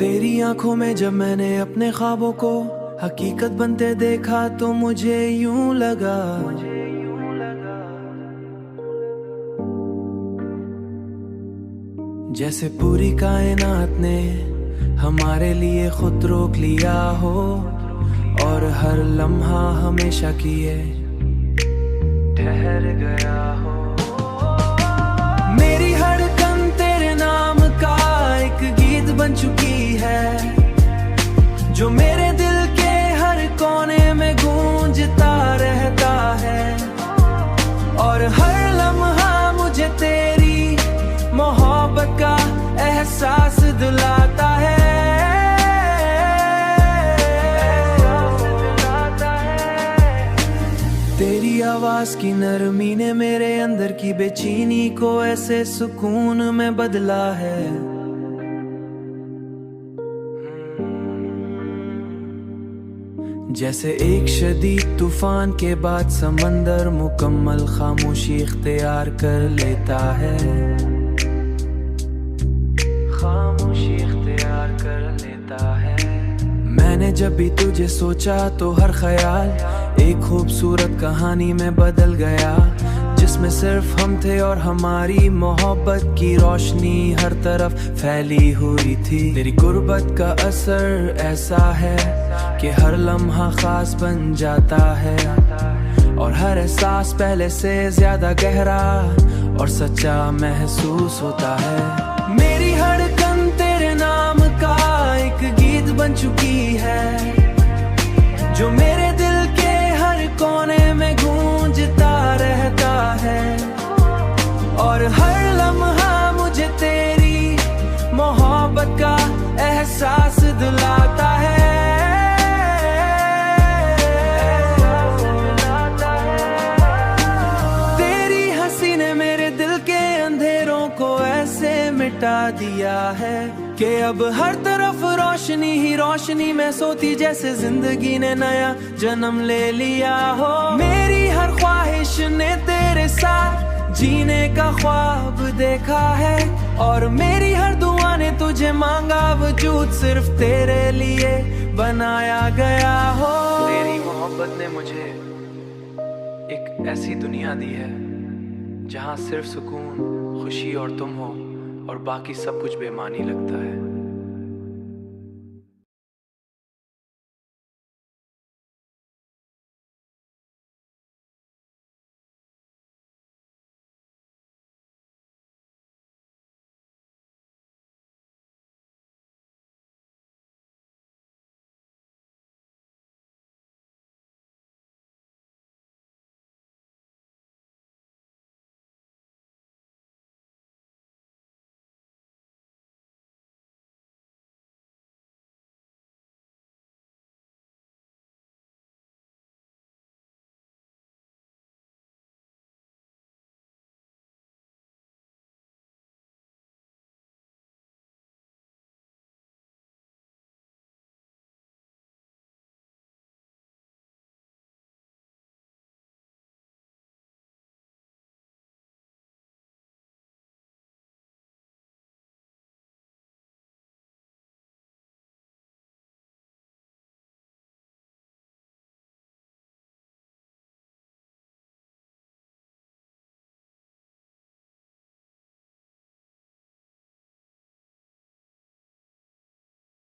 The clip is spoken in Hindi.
तेरी आंखों में जब मैंने अपने ख्वाबों को हकीकत बनते देखा तो मुझे यूं लगा जैसे पूरी कायनात ने हमारे लिए खुद रोक लिया हो और हर लम्हा हमेशा किए ठहर गया हो। मेरी धड़कन तेरे नाम का एक गीत बन चुकी है जो मेरे दिल के हर कोने में गूंजता रहता है और हर लम्हा मुझे तेरी मोहब्बत का एहसास दिलाता है। तेरी आवाज की नरमी ने मेरे अंदर की बेचैनी को ऐसे सुकून में बदला है। जैसे एक शदीद तूफान के बाद समंदर मुकम्मल खामोशी इख्तियार कर लेता है, खामोशी इख्तियार कर लेता है। मैंने जब भी तुझे सोचा तो हर ख्याल एक खूबसूरत कहानी में बदल गया जिसमें सिर्फ हम थे और हमारी मोहब्बत की रोशनी हर तरफ फैली हुई थी। तेरी गुर्बत का असर ऐसा है कि हर लम्हा खास बन जाता है और हर एहसास पहले से ज्यादा गहरा और सच्चा महसूस होता है। मेरी धड़कन तेरे नाम का एक गीत बन चुकी है जो मेरे दिल के हर कोने में गूंजता रहता है और हर लम्हा मुझे तेरी मोहब्बत का एहसास दिलाता है। तेरी हंसी ने मेरे दिल के अंधेरों को ऐसे मिटा दिया है कि अब हर तरफ रोशनी ही रोशनी में सोती जैसे जिंदगी ने नया जन्म ले लिया हो। मेरी हर ख्वाहिश ने तेरे साथ जीने का ख्वाब देखा है और मेरी हर दुआ ने तुझे मांगा वजूद सिर्फ तेरे लिए बनाया गया हो। तेरी मोहब्बत ने मुझे एक ऐसी दुनिया दी है जहाँ सिर्फ सुकून, खुशी और तुम हो और बाकी सब कुछ बेमानी लगता है।